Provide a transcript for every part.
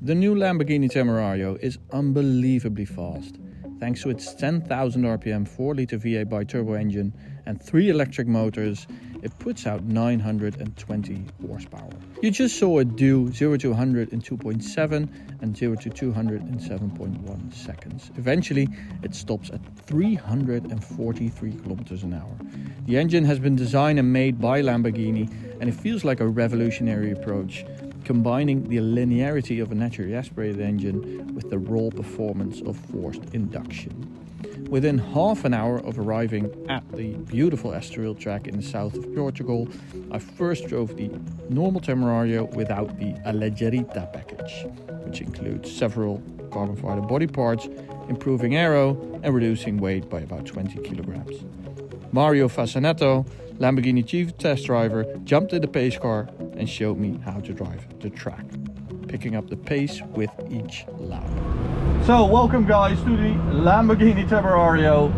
The new Lamborghini Temerario is unbelievably fast. Thanks to its 10,000 RPM 4-litre V8 bi-turbo engine and 3 electric motors, it puts out 920 horsepower. You just saw it do 0 to 100 in 2.7 and 0 to 200 in 7.1 seconds. Eventually, it stops at 343 kilometers an hour. The engine has been designed and made by Lamborghini, and it feels like a revolutionary approach, combining the linearity of a naturally aspirated engine with the raw performance of forced induction. Within half an hour of arriving at the beautiful Estoril track in the south of Portugal, I first drove the normal Temerario without the Alegerita package, which includes several carbon fiber body parts, improving aero and reducing weight by about 20 kilograms. Mario Fascinetto, Lamborghini chief test driver, jumped in the pace car and showed me how to drive the track, picking up the pace with each lap. So welcome guys to the Lamborghini Temerario,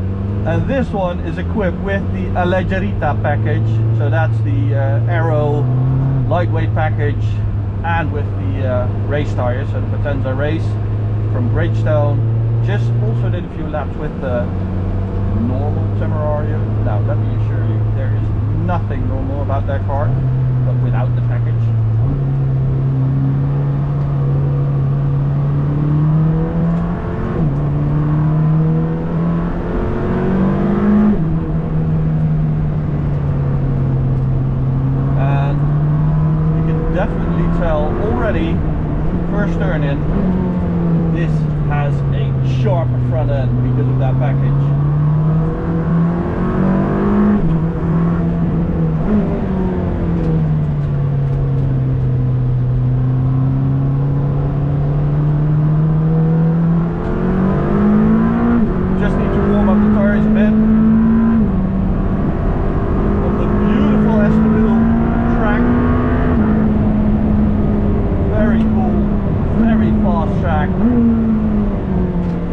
and this one is equipped with the Alegerita package. So that's the aero lightweight package, and with the race tires, so the Potenza Race from Bridgestone. Just also did a few laps with the normal Temerario. Now let me assure you, there is nothing normal about that car, but without the package. And you can definitely tell already, first turn in, this has a sharper front end because of that package.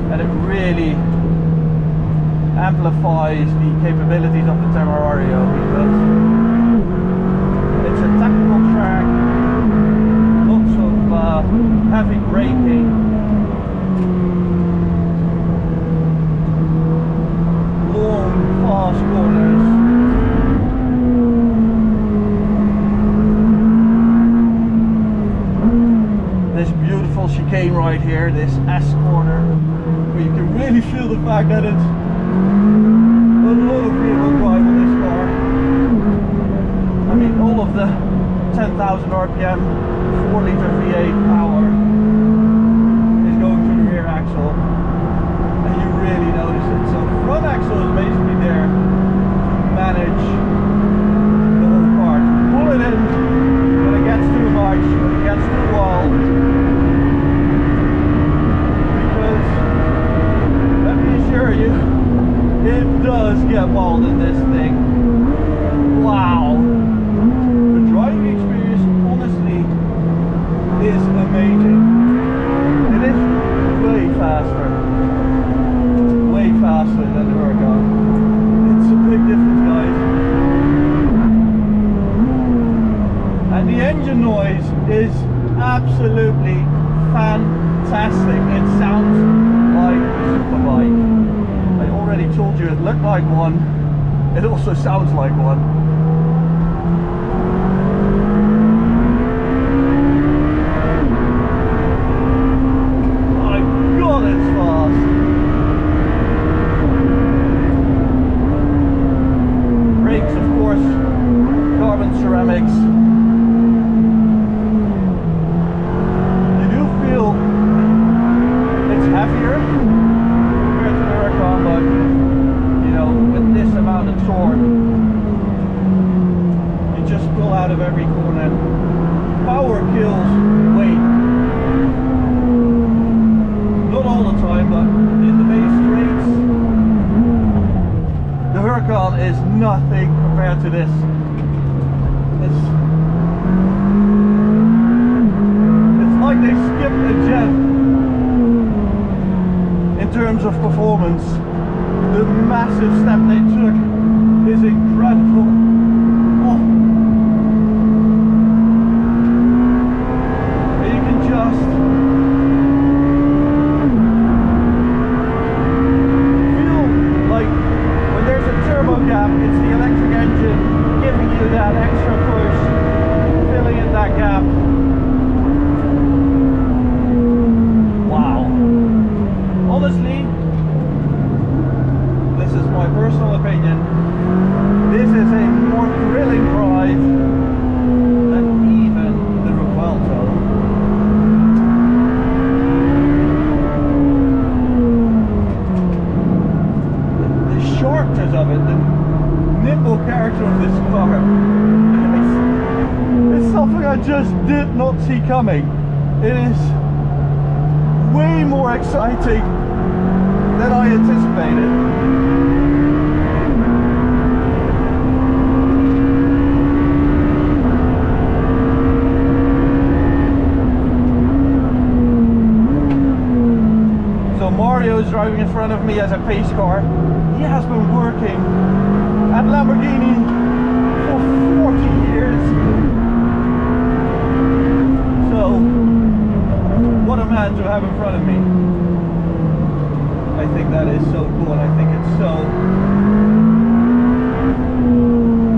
And it really amplifies the capabilities of the Temerario because it's a tactical track, lots of heavy braking, long fast corners. This beautiful chicane right here, this S corner, where you can really feel the fact that it's a lot of real drive on this car. I mean, all of the 10,000 RPM 4-litre V8 power is going to the rear axle, and you really notice it. So the front axle is basically there to manage the whole car, to pull it in when it gets too much, when it gets too wild. Because let me assure you, it does get wild in this thing. Wow! The driving experience, honestly, is amazing. It is way faster than the Huracan. It's a big difference, guys. And the engine noise is absolutely fantastic. It sounds like a superbike. I already told you it looked like one. It also sounds like one. My God, it's fast. Brakes, of course, carbon ceramics. You do feel it's heavier compared to the Huracan, but you know, with this amount of torque, you just pull out of every corner. Power kills weight. Not all the time, but in the main straights, the Huracan is nothing compared to this. It's like they skipped a gen in terms of performance. The massive step they took is incredible. Oh. And you can just me, this is my personal opinion, this is a more thrilling drive than even the Rugiendo. The sharpness of it, the nimble character of this car, it's something I just did not see coming. It is way more exciting than I anticipated. So Mario is driving in front of me as a pace car. He has been working at Lamborghini for 40 years. So, what a man to have in front of me. I think that is so cool, and I think it's so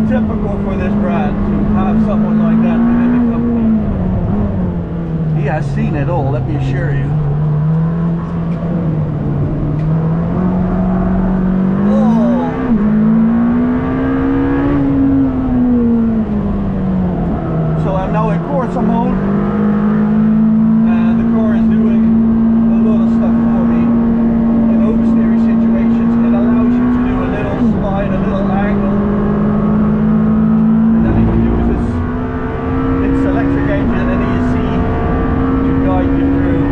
typical for this brand to have someone like that within the company. He has seen it all, let me assure you. Some mode, and the car is doing a lot of stuff for me in oversteering situations. It allows you to do a little slide, a little angle, and then it uses its electric engine and ESC to guide you through.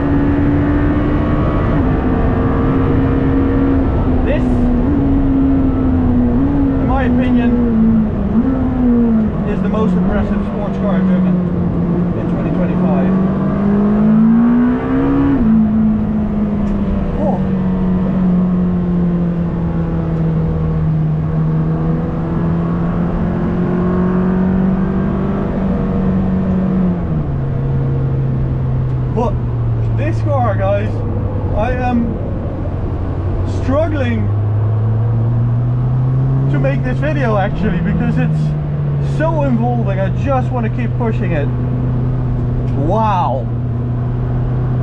This, in my opinion, is the most impressive sports car I've driven in 2025. Oh. But this car, guys, I am struggling to make this video actually because it's so involving. I just want to keep pushing it. Wow,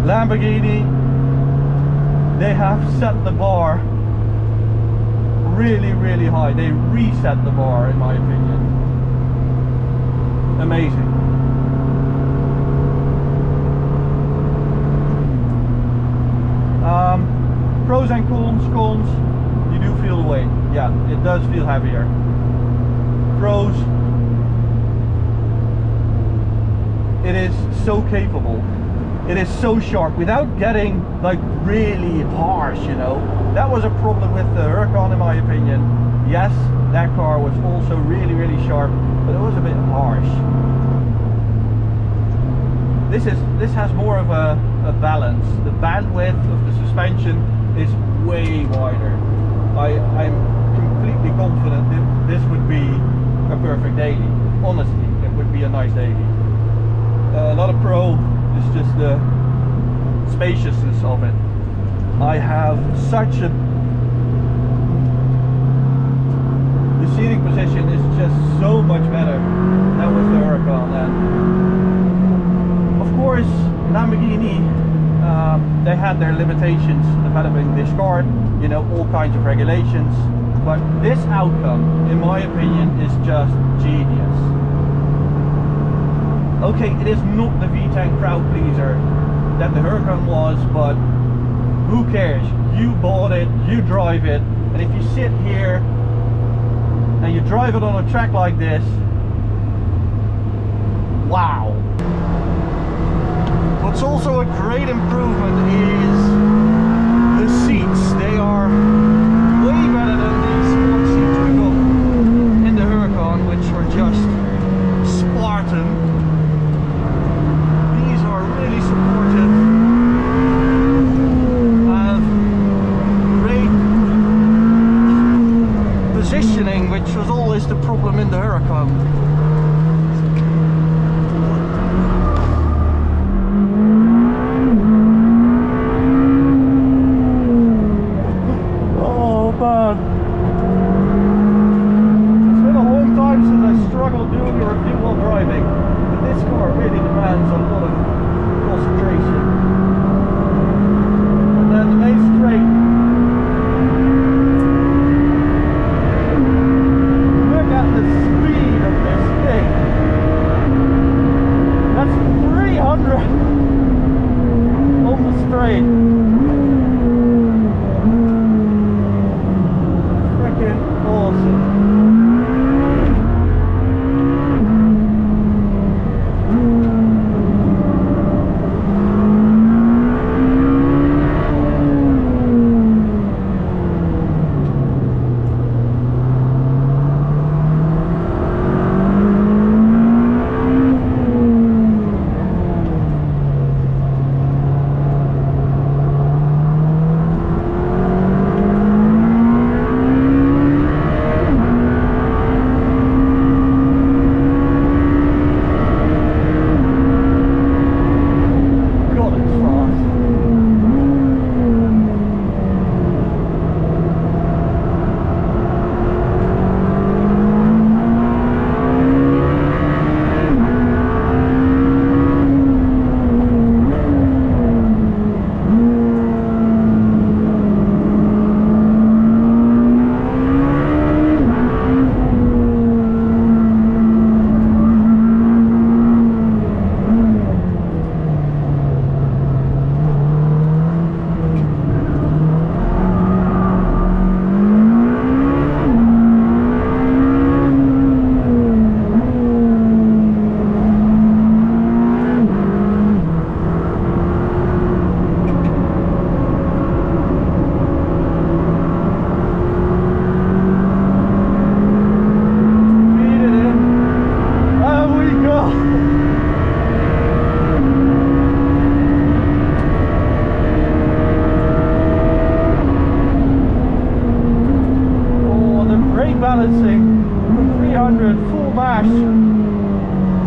Lamborghini, they have set the bar really, really high. They reset the bar, in my opinion. Amazing. Pros and cons. You do feel the weight. Yeah, it does feel heavier. Pros, it is so capable, it is so sharp without getting like really harsh, you know. That was a problem with the Huracan in my opinion. Yes, that car was also really, really sharp, but it was a bit harsh. This has more of a balance. The bandwidth of the suspension is way wider. I'm completely confident that this would be a perfect daily. Honestly, it would be a nice daily. Not a pro, it's just the spaciousness of it. I have such a... The seating position is just so much better than with the Huracan. And of course, Lamborghini, they had their limitations developing this car, you know, all kinds of regulations. But this outcome, in my opinion, is just genius. Okay, it is not the V10 crowd pleaser that the Huracan was, but who cares? You bought it, you drive it, and if you sit here and you drive it on a track like this, wow. What's also a great improvement is the seats. They are way better than the sport seats we got in the Huracan, which were just Spartan. These are really supportive, have great positioning, which was always the problem in the Huracan. balancing from 300 full mash.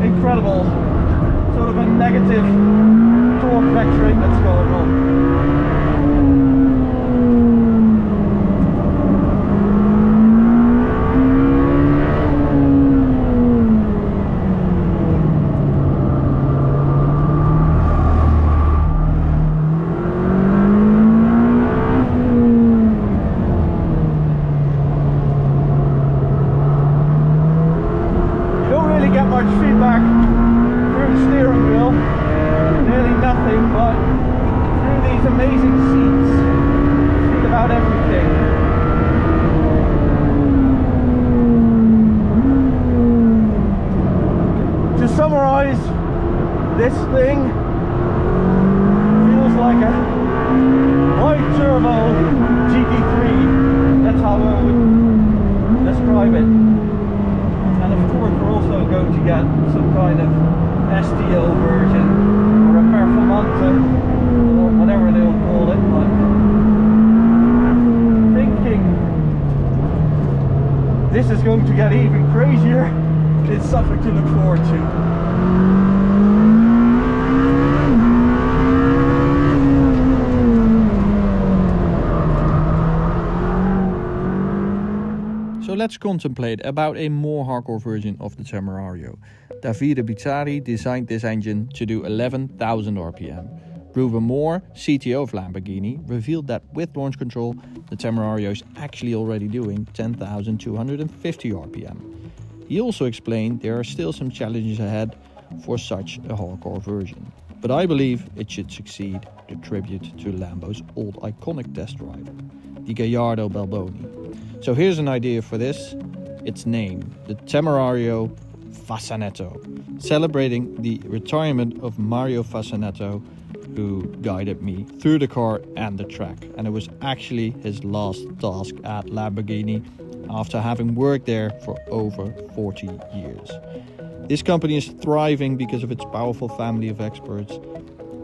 Incredible. Sort of a negative torque vectoring that's going on. This thing feels like a wide turbo GT3. That's how I would describe it. And of course we're also going to get some kind of STO version or a performante or whatever they'll call it. But thinking this is going to get even crazier, it's something to look forward to. So let's contemplate about a more hardcore version of the Temerario. Davide Bizzari designed this engine to do 11,000 RPM. Ruben Moore, CTO of Lamborghini, revealed that with launch control, the Temerario is actually already doing 10,250 RPM. He also explained there are still some challenges ahead for such a hardcore version. But I believe it should succeed, the tribute to Lambo's old iconic test driver, the Gallardo Balboni. So here's an idea for this. Its name, the Temerario Fascinetto, celebrating the retirement of Mario Fascinetto, who guided me through the car and the track. And it was actually his last task at Lamborghini after having worked there for over 40 years. This company is thriving because of its powerful family of experts,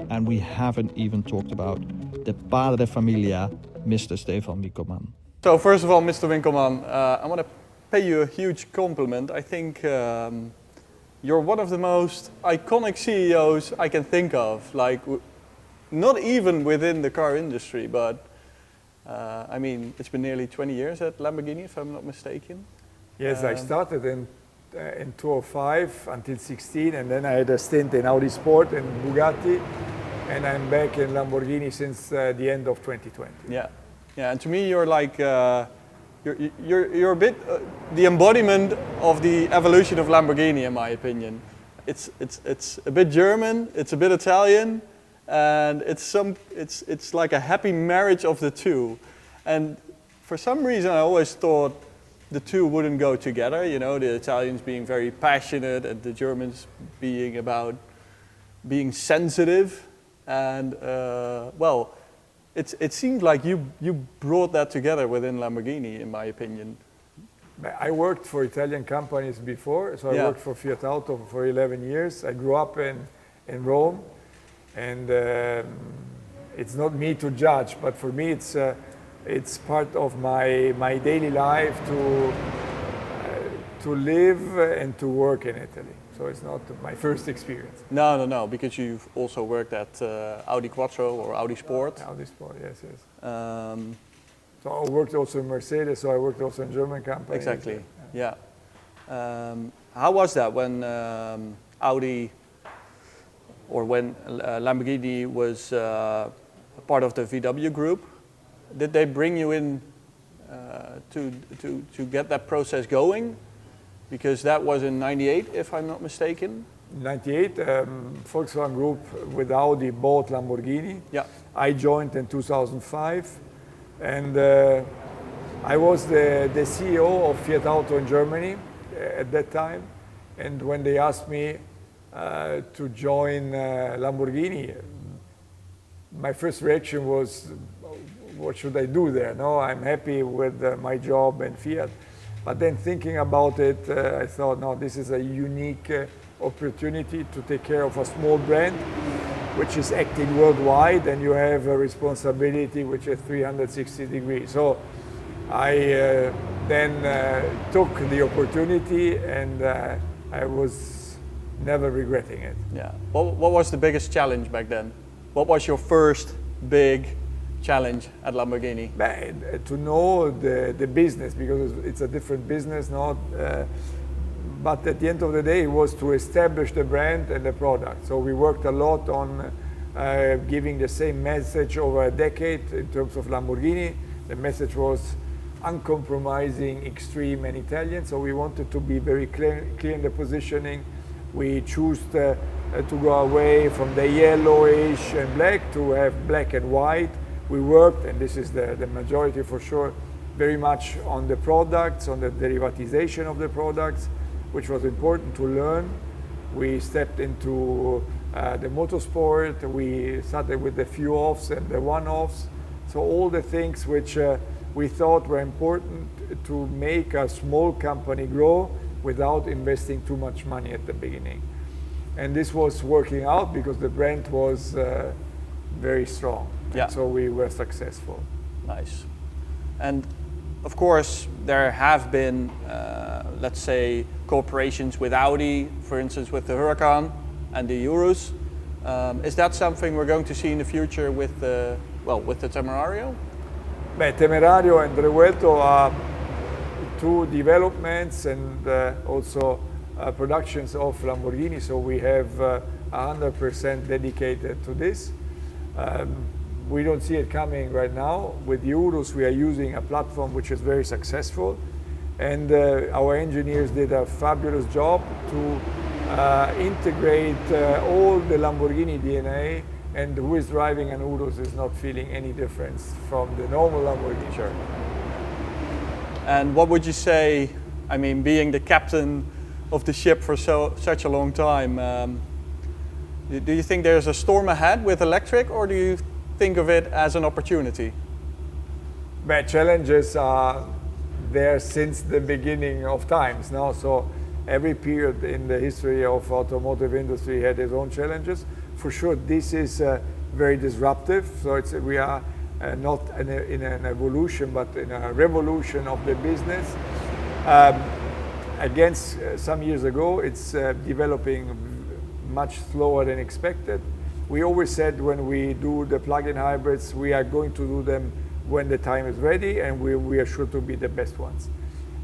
and we haven't even talked about the padre familia, Mr. Stephan Winkelmann. So first of all, Mr. Winkelmann, I want to pay you a huge compliment. I think you're one of the most iconic CEOs I can think of, like not even within the car industry, but I mean, it's been nearly 20 years at Lamborghini, if I'm not mistaken. Yes, I started in 2005 until 16, and then I had a stint in Audi Sport and Bugatti, and I'm back in Lamborghini since the end of 2020. Yeah, yeah, and to me, you're like you're a bit the embodiment of the evolution of Lamborghini, in my opinion. It's a bit German, it's a bit Italian, and it's like a happy marriage of the two. And for some reason, I always thought the two wouldn't go together. You know, the Italians being very passionate, and the Germans being about being sensitive. And well, it seemed like you brought that together within Lamborghini, in my opinion. I worked for Italian companies before, so I worked for Fiat Auto for 11 years. I grew up in Rome, and it's not me to judge, but for me it's part of my daily life to live and to work in Italy. So it's not my first experience. No, because you've also worked at Audi Quattro or Audi Sport. Audi Sport, yes. So I worked also in Mercedes, so I worked also in German companies. Exactly, yeah. How was that when Audi, or when Lamborghini was part of the VW group? Did they bring you in to get that process going? Because that was in '98, if I'm not mistaken. In '98, Volkswagen Group with Audi bought Lamborghini. Yeah. I joined in 2005, and I was the CEO of Fiat Auto in Germany at that time. And when they asked me to join Lamborghini, my first reaction was, what should I do there? No, I'm happy with my job and Fiat. But then thinking about it, I thought, no, this is a unique opportunity to take care of a small brand which is acting worldwide, and you have a responsibility which is 360 degrees. So I then took the opportunity, and I was never regretting it. Yeah. What was the biggest challenge back then? What was your first big challenge at Lamborghini? To know the business, because it's a different business now. But at the end of the day, it was to establish the brand and the product. So we worked a lot on giving the same message over a decade in terms of Lamborghini. The message was uncompromising, extreme, and Italian. So we wanted to be very clear in the positioning. We chose to go away from the yellowish and black to have black and white. We worked, and this is the majority for sure, very much on the products, on the derivatization of the products, which was important to learn. We stepped into the motorsport. We started with the few offs and the one-offs. So all the things which we thought were important to make a small company grow without investing too much money at the beginning. And this was working out because the brand was very strong. Yeah. So we were successful. Nice. And of course, there have been, let's say, cooperations with Audi, for instance, with the Huracan and the Urus. Is that something we're going to see in the future with the Temerario? Temerario and Revuelto are two developments and also productions of Lamborghini. So we have 100% dedicated to this. We don't see it coming right now. With Urus, we are using a platform which is very successful, and our engineers did a fabulous job to integrate all the Lamborghini DNA, and who is driving an Urus is not feeling any difference from the normal Lamborghini. Sure. And what would you say, I mean, being the captain of the ship for such a long time, do you think there's a storm ahead with electric, or do you think of it as an opportunity? Challenges are there since the beginning of times now. So every period in the history of automotive industry had its own challenges. For sure, this is very disruptive. So we are not in an evolution, but in a revolution of the business. Against some years ago, it's developing much slower than expected. We always said when we do the plug-in hybrids, we are going to do them when the time is ready, and we are sure to be the best ones.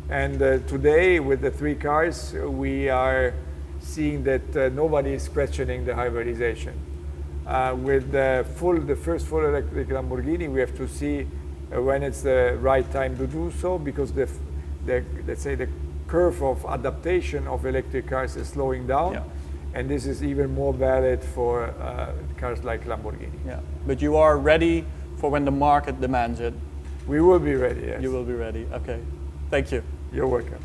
And today, with the 3 cars, we are seeing that nobody is questioning the hybridization. With the first full electric Lamborghini, we have to see when it's the right time to do so, because let's say the curve of adaptation of electric cars is slowing down. Yeah. And this is even more valid for cars like Lamborghini. Yeah, but you are ready for when the market demands it. We will be ready, yes. You will be ready, okay. Thank you. You're welcome.